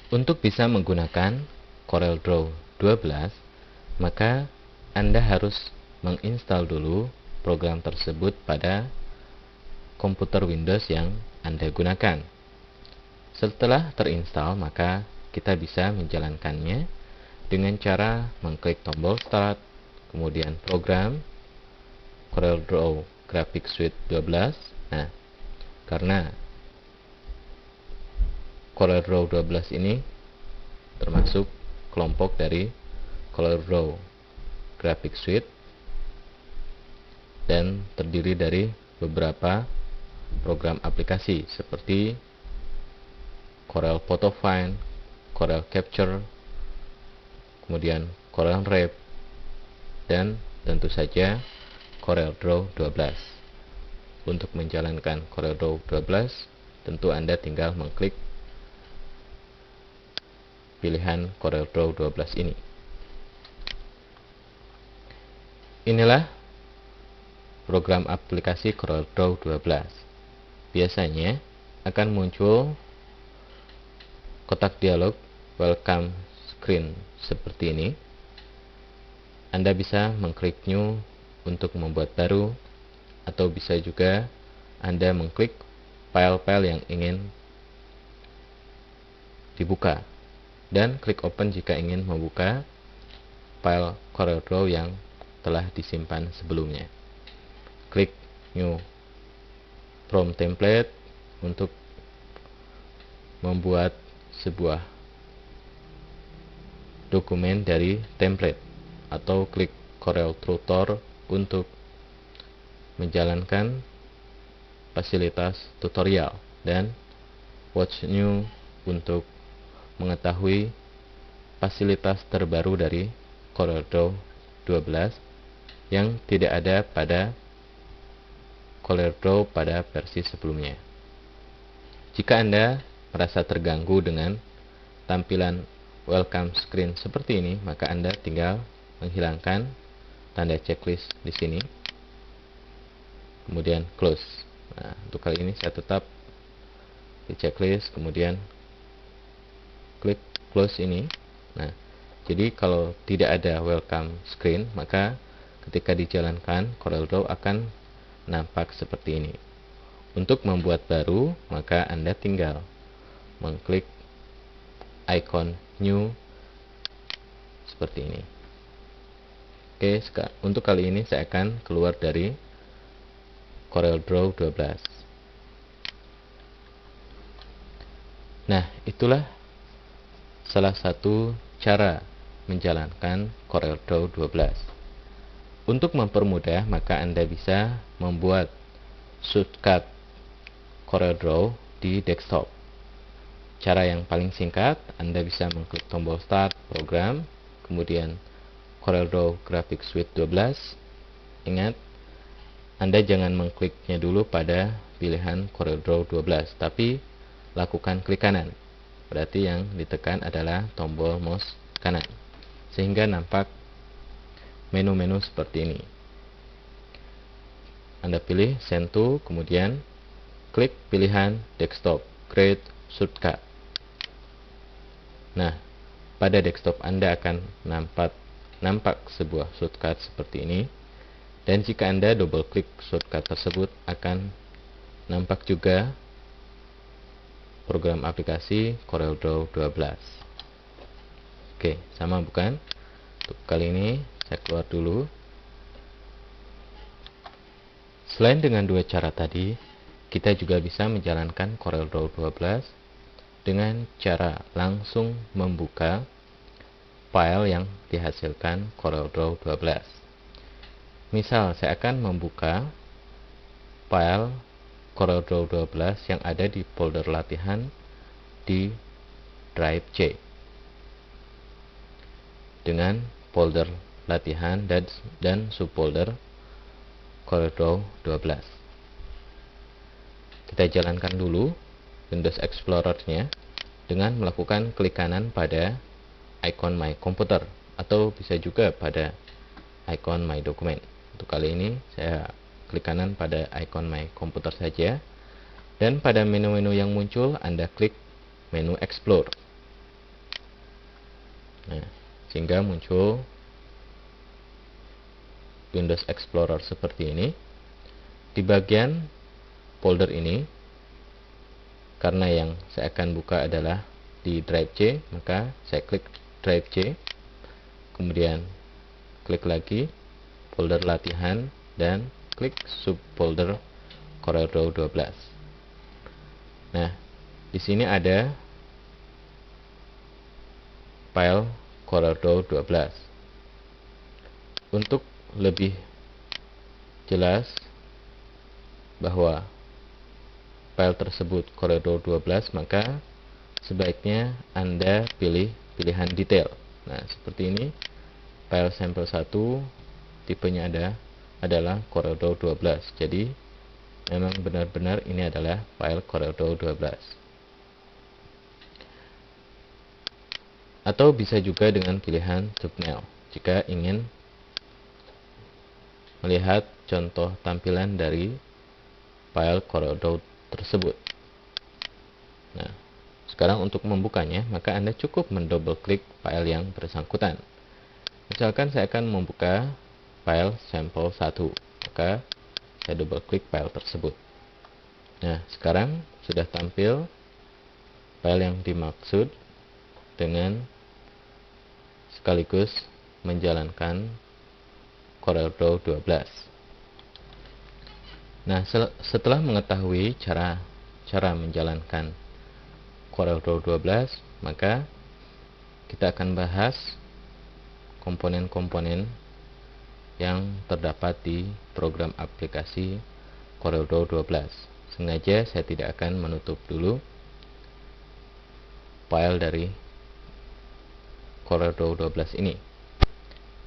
Untuk bisa menggunakan CorelDRAW 12, maka Anda harus menginstal dulu program tersebut pada komputer Windows yang Anda gunakan. Setelah terinstall, maka kita bisa menjalankannya dengan cara mengklik tombol Start, kemudian Program, CorelDRAW Graphics Suite 12. Nah, karena CorelDRAW 12 ini termasuk kelompok dari CorelDRAW Graphics Suite dan terdiri dari beberapa program aplikasi seperti Corel Photo Find, Corel Capture, kemudian Corel Rev, dan tentu saja CorelDRAW 12. Untuk menjalankan CorelDRAW 12, tentu Anda tinggal mengklik pilihan CorelDRAW 12 ini. Inilah program aplikasi CorelDRAW 12. Biasanya akan muncul kotak dialog welcome screen seperti ini. Anda bisa mengklik new untuk membuat baru, atau bisa juga Anda mengklik file-file yang ingin dibuka dan klik open jika ingin membuka file CorelDRAW yang telah disimpan sebelumnya. Klik new from template untuk membuat sebuah dokumen dari template, atau klik Corel Tutor untuk menjalankan fasilitas tutorial, dan watch new untuk mengetahui fasilitas terbaru dari CorelDRAW 12 yang tidak ada pada CorelDRAW pada versi sebelumnya. Jika Anda merasa terganggu dengan tampilan welcome screen seperti ini, maka Anda tinggal menghilangkan tanda checklist di sini, kemudian close. Nah, untuk kali ini saya tetap di checklist, kemudian klik close ini. Nah, jadi kalau tidak ada welcome screen, maka ketika dijalankan CorelDRAW akan nampak seperti ini. Untuk membuat baru, maka Anda tinggal mengklik icon new seperti ini. Oke, untuk kali ini saya akan keluar dari CorelDRAW 12. Nah, itulah salah satu cara menjalankan CorelDRAW 12. Untuk mempermudah, maka Anda bisa membuat shortcut CorelDRAW di desktop. Cara yang paling singkat, Anda bisa mengklik tombol Start, Program, kemudian CorelDRAW Graphics Suite 12. Ingat, Anda jangan mengkliknya dulu pada pilihan CorelDRAW 12, tapi lakukan klik kanan. Berarti yang ditekan adalah tombol mouse kanan, sehingga nampak menu-menu seperti ini. Anda pilih Send to, kemudian klik pilihan Desktop, Create Shortcut. Nah, pada desktop Anda akan nampak sebuah shortcut seperti ini. Dan jika Anda double klik shortcut tersebut, akan nampak juga program aplikasi CorelDRAW 12. Oke, sama bukan? Untuk kali ini saya keluar dulu. Selain dengan dua cara tadi, kita juga bisa menjalankan CorelDRAW 12 dengan cara langsung membuka file yang dihasilkan CorelDRAW 12. Misal, saya akan membuka file CorelDRAW 12 yang ada di folder latihan di drive C dengan folder latihan dan subfolder CorelDRAW 12. Kita jalankan dulu Windows Explorer-nya dengan melakukan klik kanan pada icon My Computer, atau bisa juga pada icon My Document. Untuk kali ini saya klik kanan pada icon My Computer saja, dan pada menu-menu yang muncul Anda klik menu Explore. Nah, sehingga muncul Windows Explorer seperti ini. Di bagian folder ini, karena yang saya akan buka adalah di drive C, maka saya klik drive C, kemudian klik lagi folder latihan dan klik subfolder CorelDRAW 12. Nah, di sini ada file CorelDRAW 12. Untuk lebih jelas bahwa file tersebut CorelDRAW 12, maka sebaiknya Anda pilih pilihan detail. Nah, seperti ini. File sampel 1 tipenya adalah CorelDRAW 12. Jadi memang benar-benar ini adalah file CorelDRAW 12. Atau bisa juga dengan pilihan thumbnail jika ingin melihat contoh tampilan dari file CorelDRAW tersebut. Nah, sekarang untuk membukanya, maka Anda cukup mendouble klik file yang bersangkutan. Misalkan saya akan membuka file sampel 1, maka saya double klik file tersebut. Nah, sekarang sudah tampil file yang dimaksud dengan sekaligus menjalankan CorelDRAW 12. Nah, setelah mengetahui cara menjalankan CorelDRAW 12, maka kita akan bahas komponen-komponen yang terdapat di program aplikasi CorelDRAW 12. Sengaja saya tidak akan menutup dulu file dari CorelDRAW 12 ini.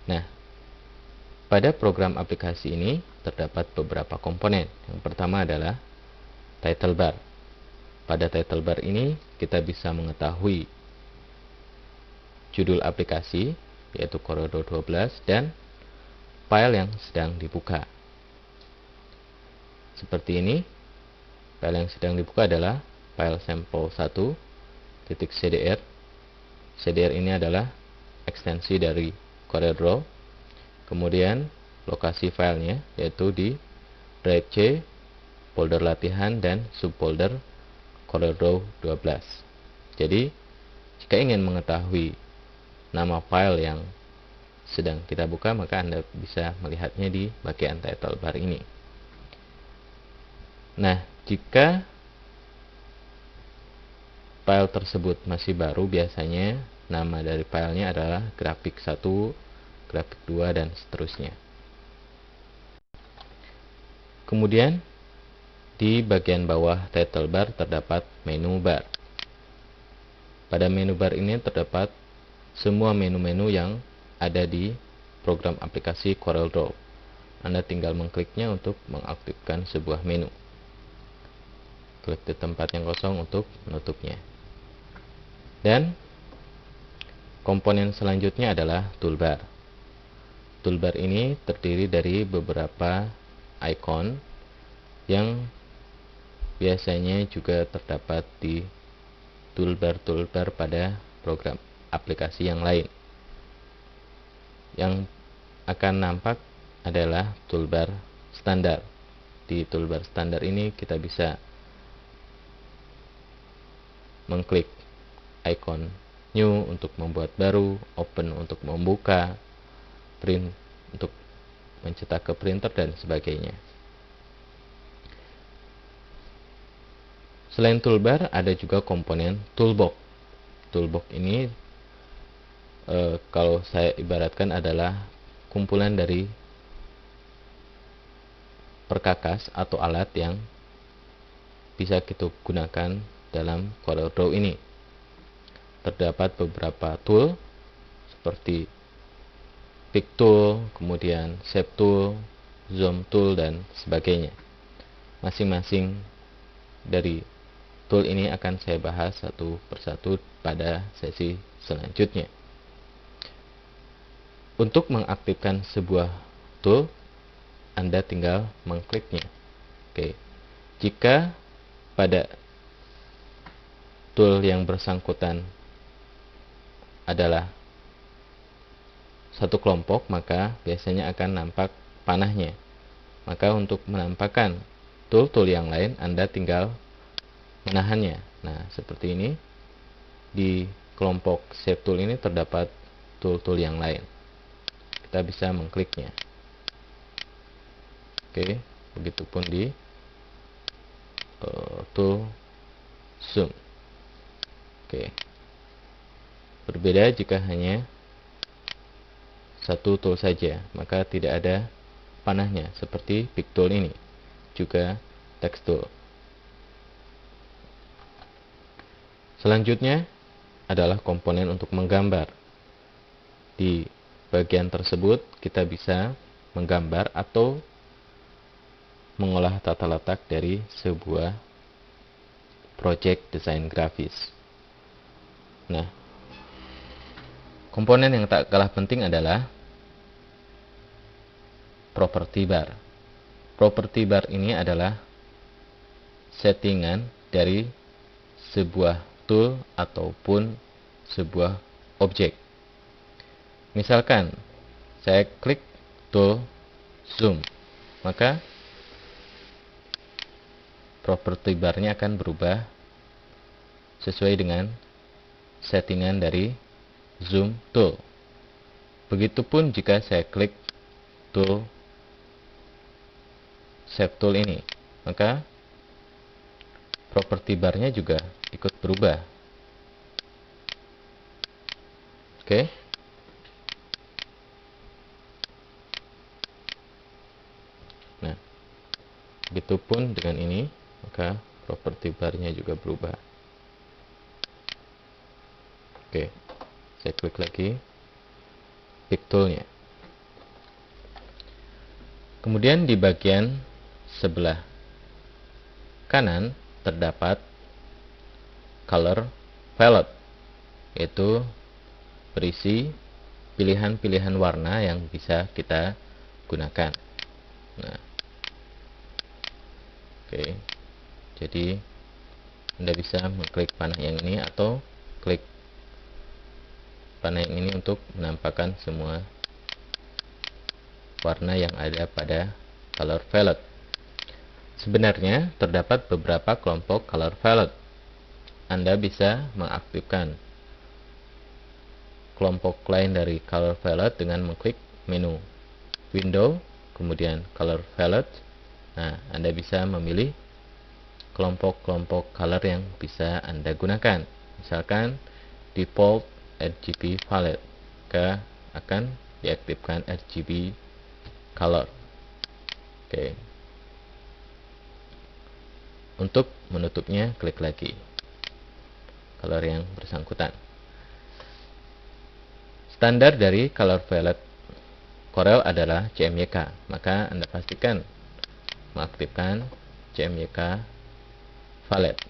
Nah, pada program aplikasi ini terdapat beberapa komponen. Yang pertama adalah title bar. Pada title bar ini kita bisa mengetahui judul aplikasi, yaitu CorelDRAW 12, dan file yang sedang dibuka. Seperti ini, file yang sedang dibuka adalah file sampel 1.cdr. CDR ini adalah ekstensi dari CorelDRAW. Kemudian lokasi filenya yaitu di drive C, folder latihan, dan subfolder CorelDRAW 12. Jadi, jika ingin mengetahui nama file yang sedang kita buka, maka Anda bisa melihatnya di bagian title bar ini. Nah, jika file tersebut masih baru, biasanya nama dari filenya adalah grafik 1, grafik 2, dan seterusnya. Kemudian di bagian bawah title bar terdapat menu bar. Pada menu bar ini terdapat semua menu-menu yang ada di program aplikasi CorelDRAW. Anda tinggal mengkliknya untuk mengaktifkan sebuah menu. Klik di tempat yang kosong untuk menutupnya. Dan komponen selanjutnya adalah toolbar. Toolbar ini terdiri dari beberapa icon yang biasanya juga terdapat di toolbar-toolbar pada program aplikasi yang lain. Yang akan nampak adalah toolbar standar. Di toolbar standar ini kita bisa mengklik icon new untuk membuat baru, open untuk membuka, print untuk mencetak ke printer, dan sebagainya. Selain toolbar, ada juga komponen toolbox. Toolbox ini kalau saya ibaratkan adalah kumpulan dari perkakas atau alat yang bisa kita gunakan dalam CorelDRAW ini. Terdapat beberapa tool seperti pick tool, kemudian shape tool, zoom tool, dan sebagainya. Masing-masing dari tool ini akan saya bahas satu persatu pada sesi selanjutnya. Untuk mengaktifkan sebuah tool, Anda tinggal mengkliknya. Oke. Jika pada tool yang bersangkutan adalah satu kelompok, maka biasanya akan nampak panahnya. Maka untuk menampakkan tool-tool yang lain, Anda tinggal menahannya. Nah, seperti ini. Di kelompok Shape Tool ini terdapat tool-tool yang lain. Kita bisa mengkliknya. Oke, begitupun di tool Zoom. Oke. Berbeda jika hanya satu tool saja, maka tidak ada panahnya seperti Pick Tool ini. Juga Text Tool. Selanjutnya adalah komponen untuk menggambar. Di bagian tersebut kita bisa menggambar atau mengolah tata letak dari sebuah project desain grafis. Nah, komponen yang tak kalah penting adalah property bar. Property bar ini adalah settingan dari sebuah tool ataupun sebuah objek. Misalkan saya klik tool zoom, maka property barnya akan berubah sesuai dengan settingan dari zoom tool. Begitupun jika saya klik tool shape tool ini, maka property barnya juga ikut berubah. Oke. Nah, begitupun dengan ini, maka property barnya juga berubah. Oke, saya klik lagi pick toolnya. Kemudian di bagian sebelah kanan terdapat color palette, yaitu berisi pilihan-pilihan warna yang bisa kita gunakan. Nah, oke, jadi Anda bisa mengklik panah yang ini atau klik panah yang ini untuk menampakkan semua warna yang ada pada color palette. Sebenarnya terdapat beberapa kelompok color palette. Anda bisa mengaktifkan kelompok lain dari color palette dengan mengklik menu window, kemudian color palette. Nah, Anda bisa memilih kelompok-kelompok color yang bisa Anda gunakan. Misalkan default RGB palette, maka akan diaktifkan RGB color. Oke. Untuk menutupnya, klik lagi color yang bersangkutan. Standar dari color palette Corel adalah CMYK, maka Anda pastikan mengaktifkan CMYK palette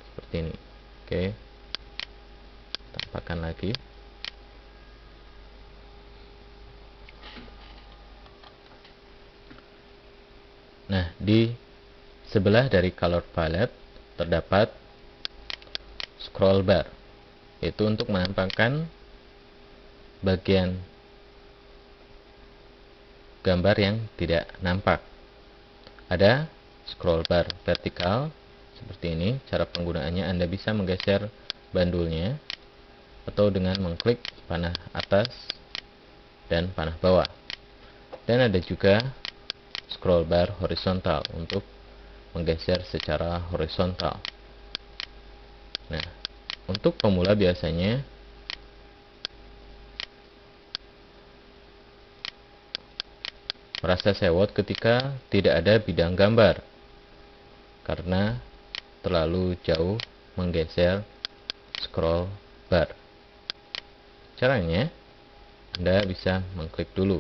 seperti ini. Oke, tampakkan lagi. Nah, di sebelah dari color palette terdapat scroll bar, yaitu untuk menampakkan bagian gambar yang tidak nampak. Ada scroll bar vertikal seperti ini. Cara penggunaannya, Anda bisa menggeser bandulnya atau dengan mengklik panah atas dan panah bawah. Dan ada juga scroll bar horizontal untuk menggeser secara horizontal. Nah, untuk pemula biasanya merasa sewot ketika tidak ada bidang gambar karena terlalu jauh menggeser scroll bar. Caranya, Anda bisa mengklik dulu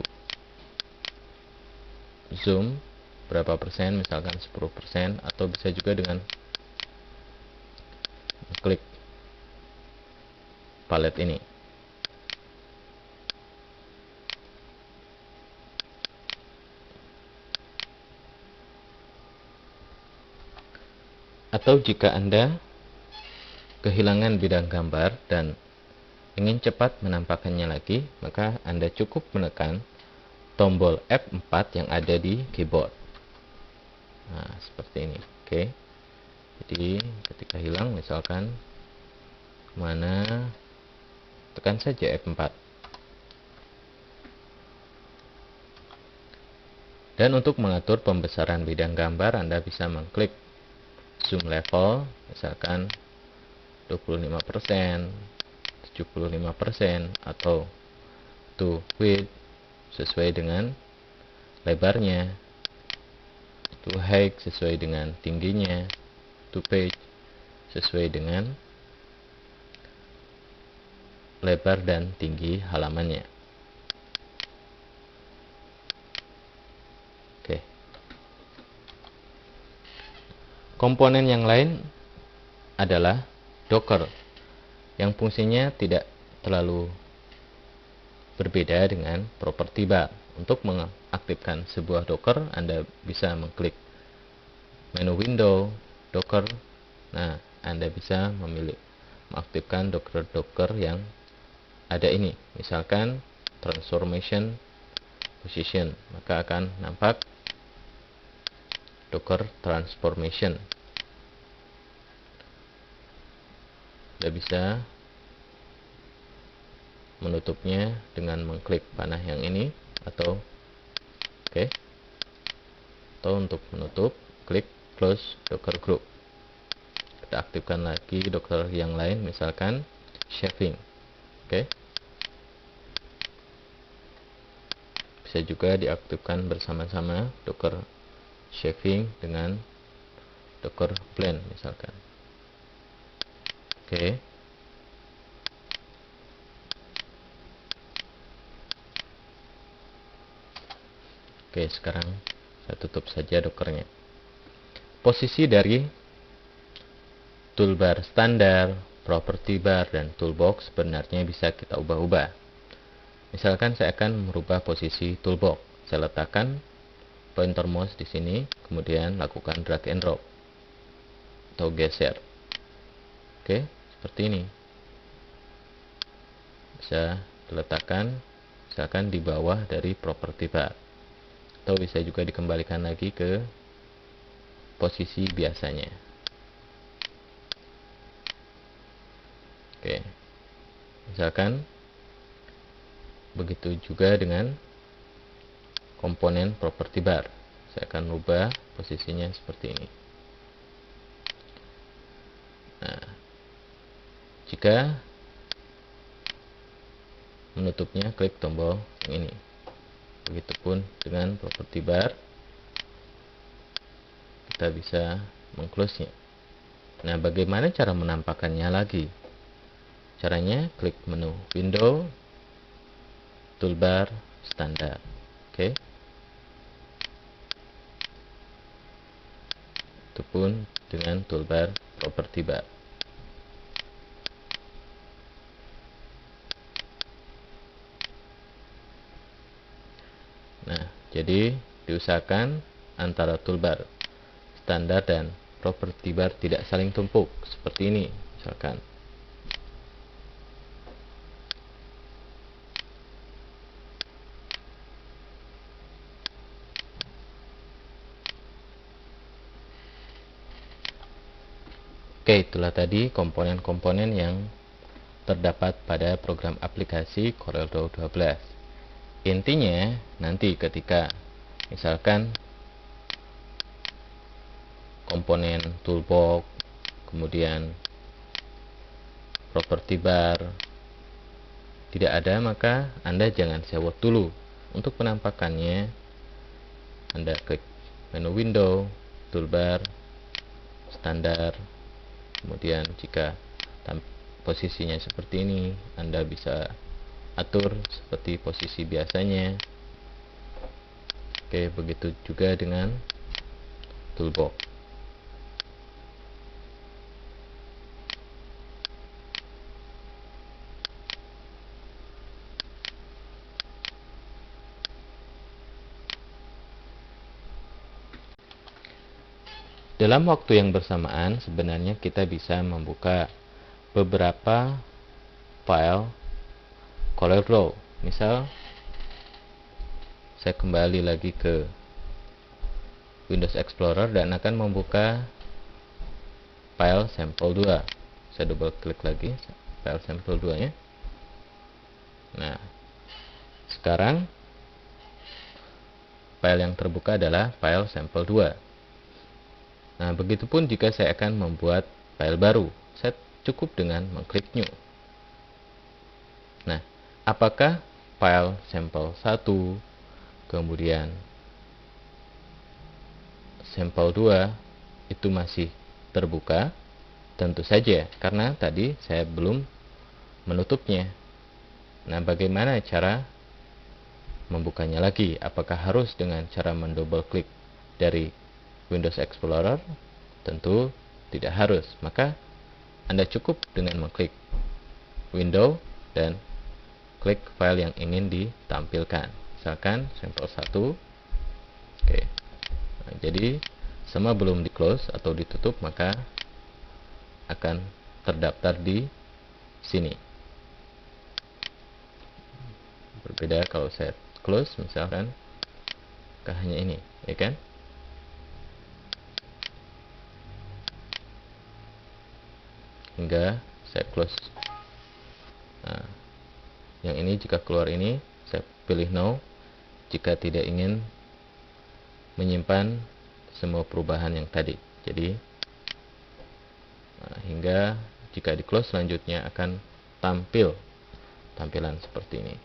zoom berapa persen, misalkan 10%, atau bisa juga dengan klik palet ini. Atau jika Anda kehilangan bidang gambar dan ingin cepat menampakkannya lagi, maka Anda cukup menekan tombol F4 yang ada di keyboard. Nah, seperti ini. Oke. Jadi, ketika hilang, misalkan mana, tekan saja F4. Dan untuk mengatur pembesaran bidang gambar, Anda bisa mengklik zoom level, misalkan 25%, 75%, atau to width sesuai dengan lebarnya, to height sesuai dengan tingginya, to page sesuai dengan lebar dan tinggi halamannya. Oke. Komponen yang lain adalah Docker, yang fungsinya tidak terlalu berbeda dengan property bar. Untuk mengaktifkan sebuah Docker, Anda bisa mengklik menu window, Docker. Nah, Anda bisa memilih mengaktifkan Docker yang ada ini. Misalkan transformation position, maka akan nampak Docker transformation. Anda bisa menutupnya dengan mengklik panah yang ini, atau oke. Atau untuk menutup, klik close Docker group. Kita aktifkan lagi Docker yang lain, misalkan shaving. Oke. Bisa juga diaktifkan bersama-sama Docker shaving dengan Docker blend misalkan. Oke. Oke, sekarang saya tutup saja Dockernya. Posisi dari toolbar standar, property bar, dan toolbox sebenarnya bisa kita ubah-ubah. Misalkan saya akan merubah posisi toolbox. Saya letakkan pointer mouse di sini, kemudian lakukan drag and drop atau geser. Oke, seperti ini. Bisa diletakkan misalkan di bawah dari property bar, atau bisa juga dikembalikan lagi ke posisi biasanya. Oke, misalkan begitu juga dengan komponen property bar. Saya akan ubah posisinya seperti ini. Nah, jika menutupnya, klik tombol yang ini. Begitupun dengan property bar, kita bisa mengclose-nya. Nah, bagaimana cara menampakkannya lagi? Caranya klik menu window, toolbar, standar. Oke. Itu pun dengan toolbar property bar. Nah, jadi diusahakan antara toolbar standar dan property bar tidak saling tumpuk seperti ini misalkan. Oke, itulah tadi komponen-komponen yang terdapat pada program aplikasi CorelDRAW 12. Intinya, nanti ketika misalkan komponen toolbox, kemudian property bar tidak ada, maka Anda jangan sewot dulu. Untuk penampakannya, Anda klik menu window, toolbar, standar. Kemudian jika posisinya seperti ini, Anda bisa atur seperti posisi biasanya. Oke, begitu juga dengan toolbox. Dalam waktu yang bersamaan, sebenarnya kita bisa membuka beberapa file CorelDRAW. Misal saya kembali lagi ke Windows Explorer dan akan membuka file sampel 2. Saya double klik lagi file sampel 2 nya. Nah, sekarang file yang terbuka adalah file sampel 2. Nah, begitupun jika saya akan membuat file baru, saya cukup dengan mengklik new. Nah, apakah file sampel 1 kemudian sampel 2 itu masih terbuka? Tentu saja, karena tadi saya belum menutupnya. Nah, bagaimana cara membukanya lagi? Apakah harus dengan cara mendouble klik dari Windows Explorer? Tentu tidak harus. Maka Anda cukup dengan mengklik Window dan klik file yang ingin ditampilkan. Misalkan sampel 1. Oke. Nah, jadi semua belum di close atau ditutup, maka akan terdaftar di sini. Berbeda kalau saya close, misalkan hanya ini, ya kan? Hingga saya close. Nah, yang ini jika keluar ini, saya pilih no jika tidak ingin menyimpan semua perubahan yang tadi. Jadi hingga jika di close selanjutnya akan tampil tampilan seperti ini.